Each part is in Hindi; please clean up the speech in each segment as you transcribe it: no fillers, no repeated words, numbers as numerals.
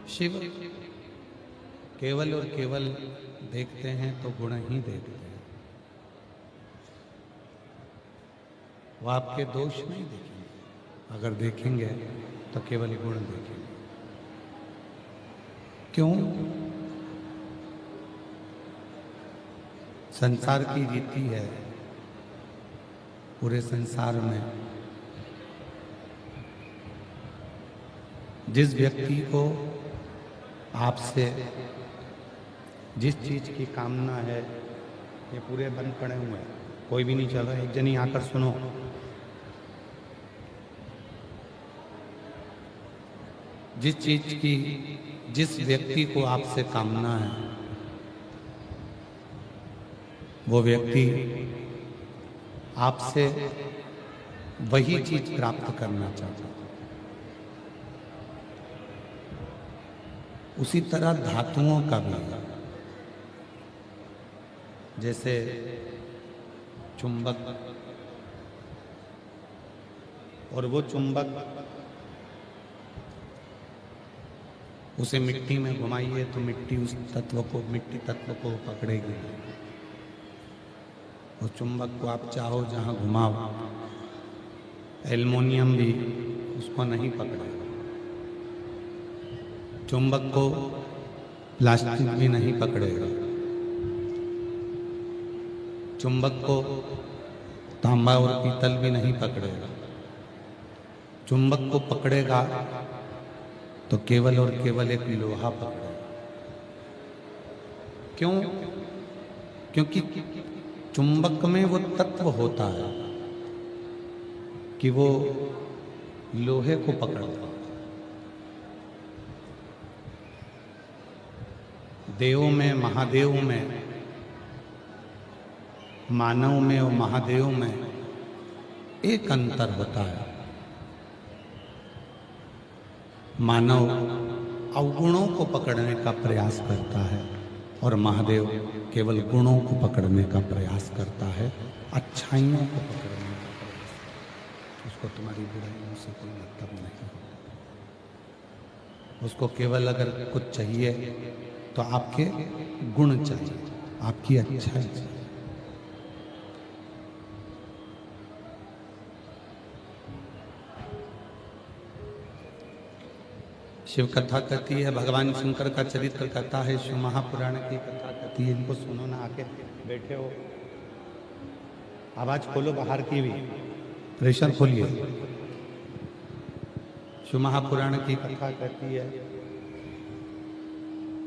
शिव केवल और केवल देखते हैं तो गुण ही देखते हैं। वो आपके दोष नहीं देखेंगे, अगर देखेंगे तो केवल गुण देखेंगे। क्यों? संसार की रीति है, पूरे संसार में जिस व्यक्ति को आपसे जिस चीज की कामना है, ये पूरे बंद पड़े हुए हैं, कोई भी नहीं चल रहा। एक जनी आकर सुनो। जिस व्यक्ति को आपसे कामना है, वो व्यक्ति आपसे वही चीज प्राप्त करना चाहता है। उसी तरह धातुओं का भी, जैसे चुंबक, और वो चुंबक उसे मिट्टी में घुमाइए तो मिट्टी उस मिट्टी तत्व को पकड़ेगी। उस चुंबक को आप चाहो जहां घुमाओ, एल्युमिनियम भी उसको नहीं पकड़ेगा। चुंबक को प्लास्टिक भी नहीं पकड़ेगा। चुंबक को तांबा और पीतल भी नहीं पकड़ेगा। चुंबक को पकड़ेगा तो केवल और केवल एक लोहा पकड़ेगा। क्यों? क्योंकि चुंबक में वो तत्व होता है कि वो लोहे को पकड़ता है। देव में, महादेव में, मानव में और महादेव में एक अंतर होता है। मानव अवगुणों को पकड़ने का प्रयास करता है और महादेव केवल गुणों को पकड़ने का प्रयास करता है, अच्छाइयों को पकड़ने का प्रयास। उसको तुम्हारी बुराइयों से कोई मतलब नहीं। उसको केवल अगर कुछ चाहिए तो आपके गुण चाहिए, आपकी अच्छाई चाहिए। शिव कथा कहती है, भगवान शंकर का चरित्र कहता है, शिव महापुराण की कथा कहती है। इनको सुनो ना, आके बैठे हो, आवाज खोलो बाहर की भी, प्रेशर खोलिए। शिव महापुराण की कथा कहती है,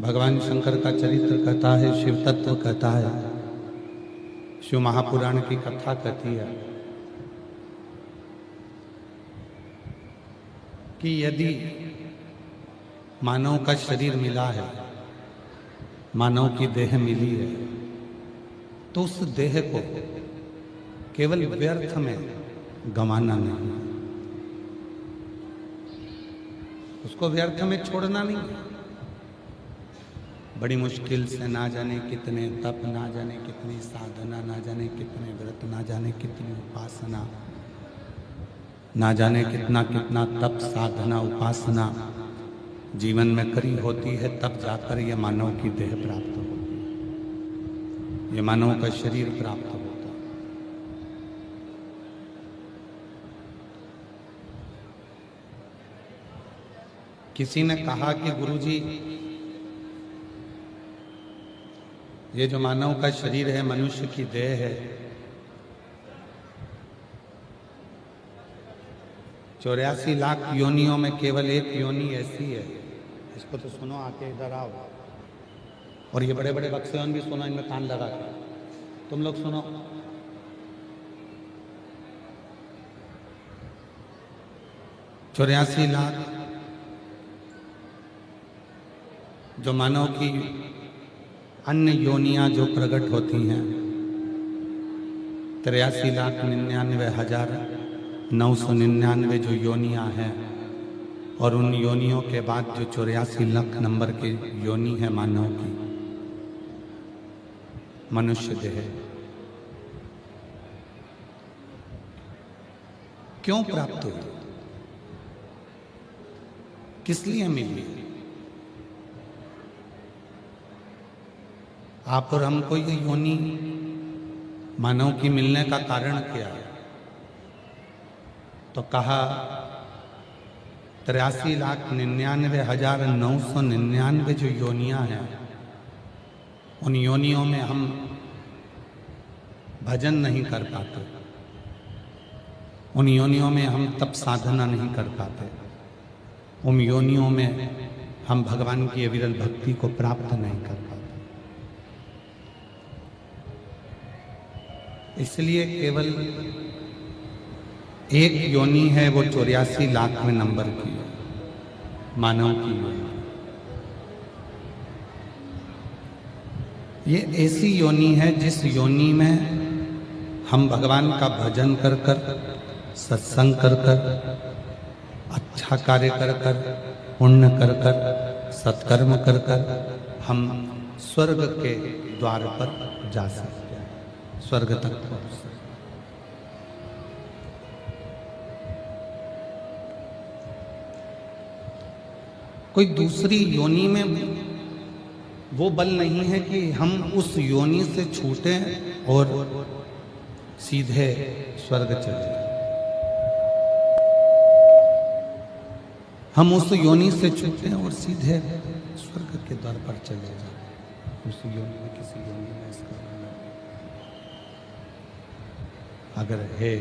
भगवान शंकर का चरित्र कहता है, शिव तत्व कहता है, शिव महापुराण की कथा कहती है कि यदि मानव का शरीर मिला है, मानव की देह मिली है, तो उस देह को केवल व्यर्थ में गंवाना नहीं, उसको व्यर्थ में छोड़ना नहीं। बड़ी मुश्किल से, ना जाने कितने तप, ना जाने कितनी साधना, ना जाने कितने व्रत, ना जाने कितनी उपासना, ना जाने कितना कितना तप, साधना, उपासना जीवन में करी होती है, तब जाकर ये मानव की देह प्राप्त होती है, ये मानव का शरीर प्राप्त होता है। किसी ने कहा कि गुरुजी, ये जो मानव का शरीर है, मनुष्य की देह है, 84 लाख योनियों में केवल एक योनि ऐसी है। इसको तो सुनो, आके इधर आओ। और ये बड़े बड़े बक्सेवन भी सुनो, इनमें कान लगा के तुम लोग सुनो। चौरासी लाख जो मानव की अन्य योनियां जो प्रकट होती हैं, 83,99,999 जो योनियां हैं, और उन योनियों के बाद जो 84 लाख नंबर की योनि है मानव की, मनुष्य देह क्यों प्राप्त हुई, किस लिए मिली? आप और हमको ये योनि मानव की मिलने का कारण क्या है? तो कहा 83,99,999 जो योनियां हैं, उन योनियों में हम भजन नहीं कर पाते, उन योनियों में हम तप साधना नहीं कर पाते, उन योनियों में हम भगवान की अविरल भक्ति को प्राप्त नहीं कर पाते। इसलिए केवल एक योनि है, वो 84 लाखवें नंबर की है, मानव की योनि। ये ऐसी योनि है जिस योनि में हम भगवान का भजन कर कर, सत्संग कर कर, अच्छा कार्य कर कर, पुण्य कर कर, सत्कर्म कर कर हम स्वर्ग के द्वार पर जा सकते हैं, स्वर्ग तक पहुंच सकते हैं। कोई दूसरी योनि में वो बल नहीं है कि हम उस योनि से छूटे और सीधे स्वर्ग चले जाएं। हम उस योनि से छूटे और सीधे स्वर्ग के द्वार पर चले जाएं। उस योनि में किसी योनि में इसका अगर है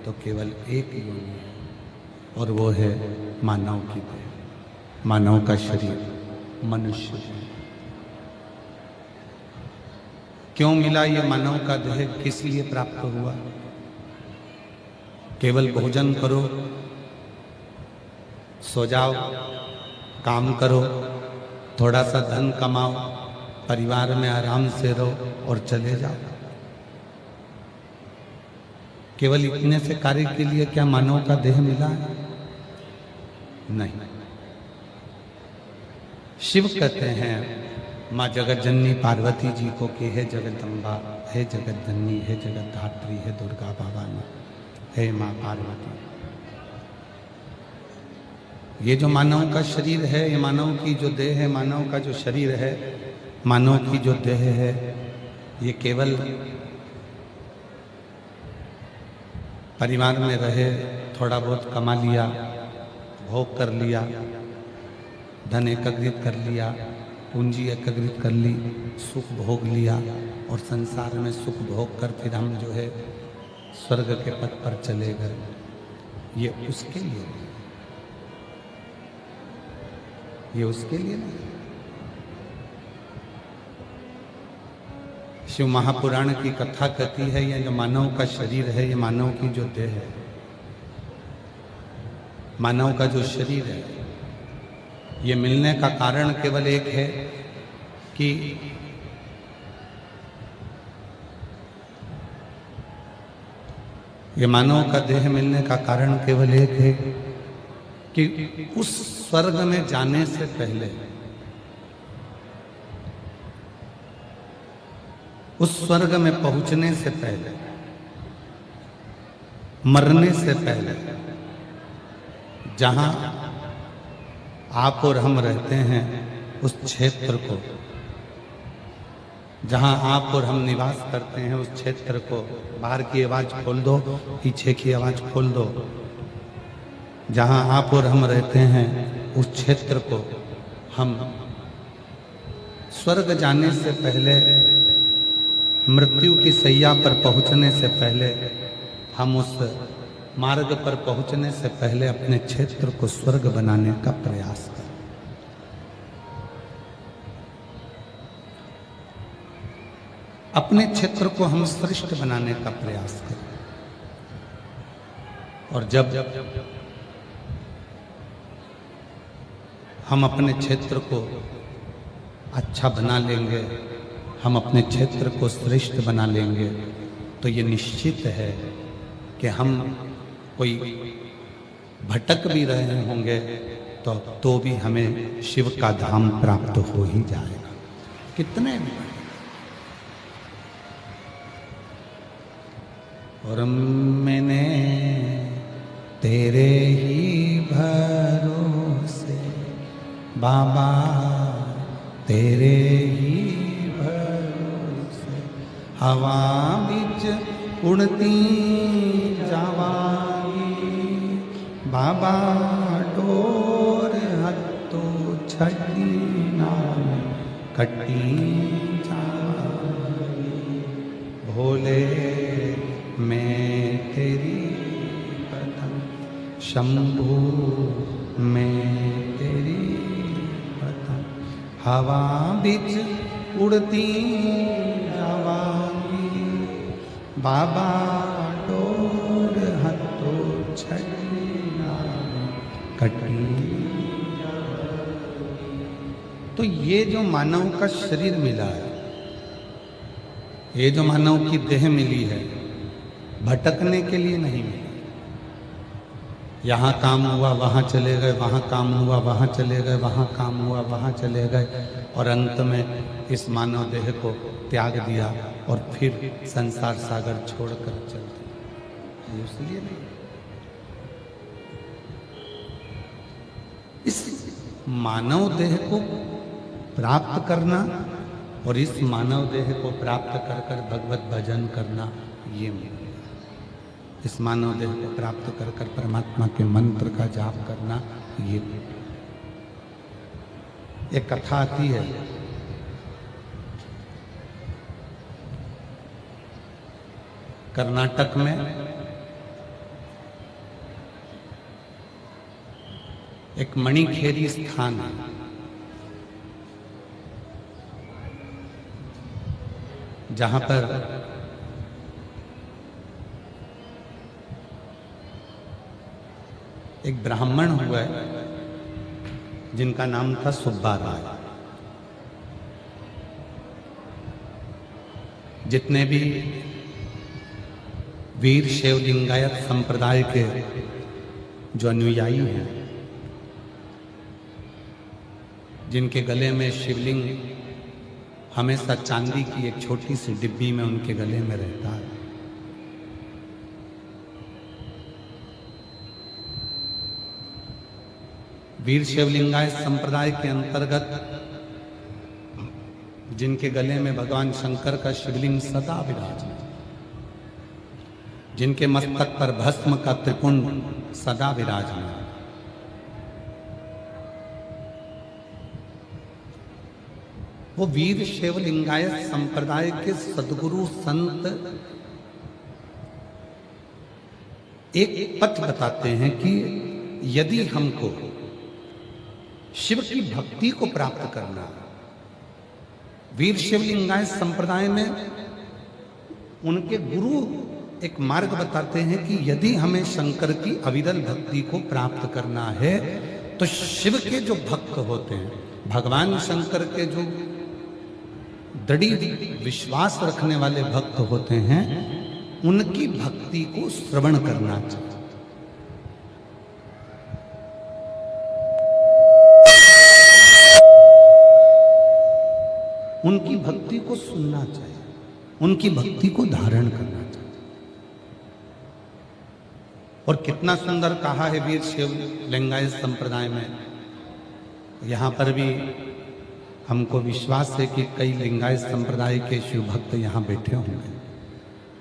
तो केवल एक योनि है, और वो है मानव की देह, मानव का शरीर, मनुष्य। क्यों मिला ये मानव का देह? किस लिए प्राप्त हुआ? केवल भोजन करो, सो जाओ, काम करो, थोड़ा सा धन कमाओ, परिवार में आराम से रहो और चले जाओ। केवल इतने से कार्य के लिए क्या मानव का देह मिला है? नहीं। शिव कहते हैं माँ जगत जननी पार्वती जी को कि हे जगदम्बा, हे जगत जननी, हे जगत धात्री, हे दुर्गा भवानी, हे माँ पार्वती। ये जो मानव का शरीर है, ये मानव की जो देह है, मानव का जो शरीर है, मानव की जो देह है, ये केवल परिवार में रहे, थोड़ा बहुत कमा लिया, भोग कर लिया, धन एकत्रित कर लिया, पूंजी एकत्रित कर ली, सुख भोग लिया और संसार में सुख भोग कर फिर हम जो है स्वर्ग के पथ पर चले गए। ये उसके लिए नहीं, ये उसके लिए नहीं। शिव महापुराण की कथा कहती है ये जो मानव का शरीर है, ये मानव की जो देह है, मानव का जो शरीर है, ये मिलने का कारण केवल एक है कि ये मानव का देह मिलने का कारण केवल एक है कि उस स्वर्ग में जाने से पहले, उस स्वर्ग में पहुंचने से पहले, मरने से पहले, जहां आप और हम रहते हैं उस क्षेत्र को, जहां आप और हम निवास करते हैं उस क्षेत्र को, बाहर की आवाज खोल दो, पीछे की आवाज खोल दो, जहां आप और हम रहते हैं उस क्षेत्र को हम स्वर्ग जाने से पहले, मृत्यु की सैया पर पहुंचने से पहले, हम उस मार्ग पर पहुंचने से पहले अपने क्षेत्र को स्वर्ग बनाने का प्रयास करें। अपने क्षेत्र को हम श्रेष्ठ बनाने का प्रयास करें। और जब हम अपने क्षेत्र को अच्छा बना लेंगे, हम अपने क्षेत्र को श्रेष्ठ बना लेंगे, तो ये निश्चित है कि हम कोई भटक भी रहे होंगे तो भी हमें शिव का धाम प्राप्त हो ही जाएगा। कितने भी और मैंने तेरे ही भरोसे बाबा, तेरे ही भरोसे हवा बीच उड़ती जावागी बाबा डोर हत्तो छड़ी नाम कटी जावागी भोले मैं तेरी पतंग शंभू मैं तेरी पतंग हवा बीच उड़ती जावागी बाबा डोर हत्तो छड़ी कटी। तो ये जो मानव का शरीर मिला है, ये जो मानव की देह मिली है, भटकने के लिए नहीं मिली। यहाँ काम हुआ वहाँ चले गए, वहाँ काम हुआ वहाँ चले गए, वहाँ काम हुआ वहाँ चले गए, और अंत में इस मानव देह को त्याग दिया और फिर संसार सागर छोड़कर चल दिया। इसलिए नहीं, इस मानव देह को प्राप्त करना और इस मानव देह को प्राप्त कर कर भगवत भजन करना, ये इस मानव देह को प्राप्त कर कर परमात्मा के मंत्र का जाप करना, ये एक कथा आती है। कर्नाटक में एक मणिखेरी स्थान है, जहां पर एक ब्राह्मण हुआ है जिनका नाम था सुब्बा राय। जितने भी वीर शैव लिंगायत संप्रदाय के जो अनुयायी हैं, जिनके गले में शिवलिंग हमेशा चांदी की एक छोटी सी डिब्बी में उनके गले में रहता है, वीर शिवलिंगायत संप्रदाय के अंतर्गत जिनके गले में भगवान शंकर का शिवलिंग सदा विराजमान, जिनके मस्तक पर भस्म का त्रिपुंड सदा विराजमान, वो वीर शिवलिंगायत संप्रदाय के सद्गुरु संत एक पथ बताते हैं कि यदि हमको शिव की भक्ति को प्राप्त करना, वीर शिवलिंगायत संप्रदाय में उनके गुरु एक मार्ग बताते हैं कि यदि हमें शंकर की अविरल भक्ति को प्राप्त करना है तो शिव के जो भक्त होते हैं, भगवान शंकर के जो दृढ़ विश्वास रखने वाले भक्त होते हैं, उनकी भक्ति को श्रवण करना चाहिए। उनकी भक्ति को सुनना चाहिए, उनकी भक्ति को धारण करना चाहिए। और कितना सुंदर कहा है वीर शिव लिंगायत संप्रदाय में। यहाँ पर भी हमको विश्वास है कि कई लिंगायत संप्रदाय के शिव भक्त यहाँ बैठे होंगे।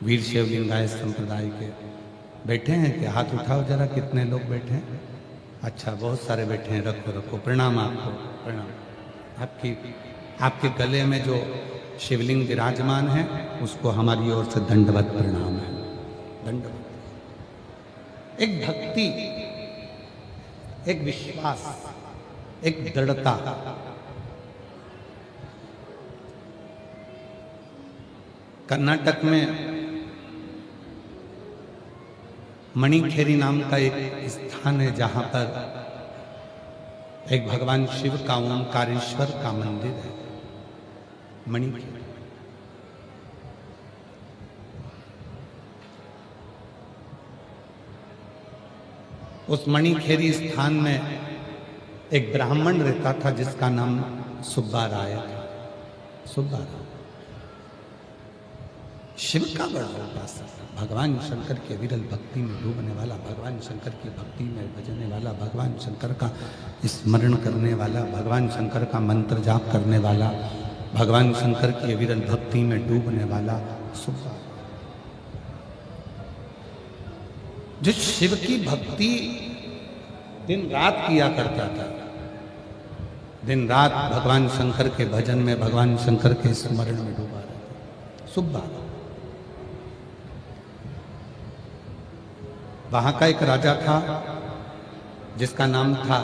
वीर शिव लिंगायत संप्रदाय के बैठे हैं क्या? हाथ उठाओ जरा, कितने लोग बैठे हैं? अच्छा, बहुत सारे बैठे हैं। रखो रखो, प्रणाम आपको, प्रणाम। आपके गले में जो शिवलिंग विराजमान है उसको हमारी ओर से दंडवत प्रणाम है, दंडवत। एक भक्ति, एक विश्वास, एक दृढ़ता, कर्नाटक में मणिखेरी नाम का एक स्थान है जहां पर एक भगवान शिव का ओंकारेश्वर का मंदिर है, मणिखेरी। उस मणिखेरी स्थान में एक ब्राह्मण रहता था जिसका नाम सुब्बा राय था। सुब्बा राय शिव का बड़ा उपासक, भगवान शंकर के विरल भक्ति में डूबने वाला, भगवान शंकर की भक्ति में भजने वाला, भगवान शंकर का स्मरण करने वाला, भगवान शंकर का मंत्र जाप करने वाला, भगवान शंकर की विरल भक्ति में डूबने वाला सुब्बा। जो शिव की भक्ति दिन रात किया करता था, दिन रात भगवान शंकर के भजन में, भगवान शंकर के स्मरण में डूबा रहता, सुब्बा। वहां का एक राजा था जिसका नाम था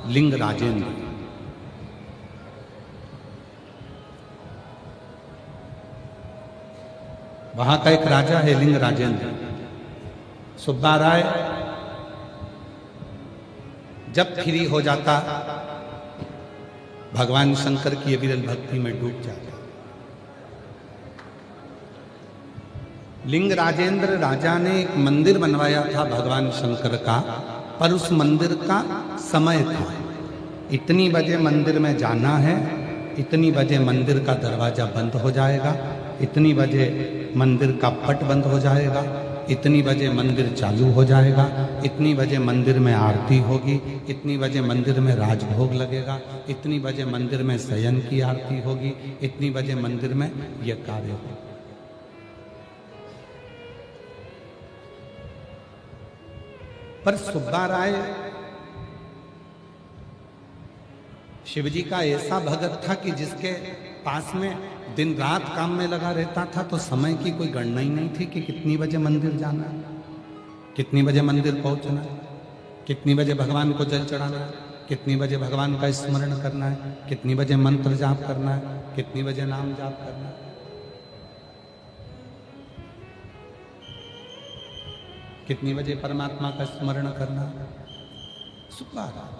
लिंग राजेंद्र। वहां का एक राजा है लिंग राजेंद्र। सुब्बा राय जब फ्री हो जाता भगवान शंकर की विरल भक्ति में डूब जाता। लिंग राजेंद्र राजा ने एक मंदिर बनवाया था भगवान शंकर का, पर उस मंदिर का समय था, इतनी बजे मंदिर में जाना है, इतनी बजे मंदिर का दरवाजा बंद हो जाएगा, इतनी बजे मंदिर का पट बंद हो जाएगा, इतनी बजे मंदिर चालू हो जाएगा, इतनी बजे मंदिर में आरती होगी, इतनी बजे मंदिर में राजभोग लगेगा, इतनी बजे मंदिर में शयन की आरती होगी, इतनी बजे मंदिर में यह कार्य होगा। पर सुब्बा राय शिवजी का ऐसा भगत था कि जिसके पास में दिन रात काम में लगा रहता था, तो समय की कोई गणना ही नहीं थी कि कितनी बजे मंदिर जाना है, कितनी बजे मंदिर पहुंचना है, कितनी बजे भगवान को जल चढ़ाना है, कितनी बजे भगवान का स्मरण करना है, कितनी बजे मंत्र जाप करना है, कितनी बजे नाम जाप करना है। कितनी बजे परमात्मा का स्मरण करना। सुब्बा राय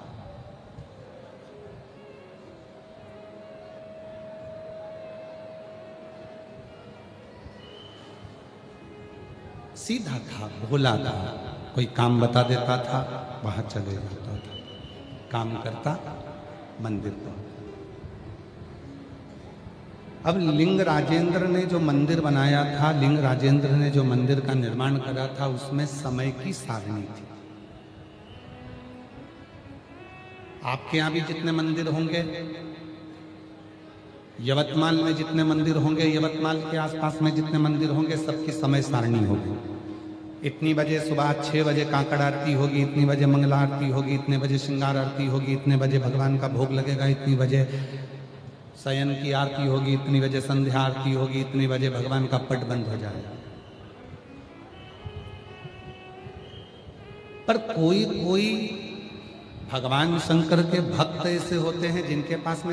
सीधा था, भोला था, कोई काम बता देता था, वहां चले जाता था, काम करता, मंदिर पर। अब लिंग राजेंद्र ने जो मंदिर बनाया था, लिंग राजेंद्र ने जो मंदिर का निर्माण करा था, उसमें समय की सारणी थी। आपके यहां भी जितने मंदिर होंगे, यवतमाल में जितने मंदिर होंगे, यवतमाल के आसपास में जितने मंदिर होंगे, सबकी समय सारणी होगी। इतनी बजे सुबह 6 बजे काकड़ आरती होगी, इतनी बजे मंगला आरती होगी, इतने बजे श्रृंगार आरती होगी, इतने बजे भगवान का भोग लगेगा, इतनी बजे शयन की आरती होगी, इतनी बजे संध्या आरती होगी, इतनी बजे भगवान का पट बंद हो जाएगा। पर कोई कोई भगवान शंकर के भक्त ऐसे होते हैं जिनके पास में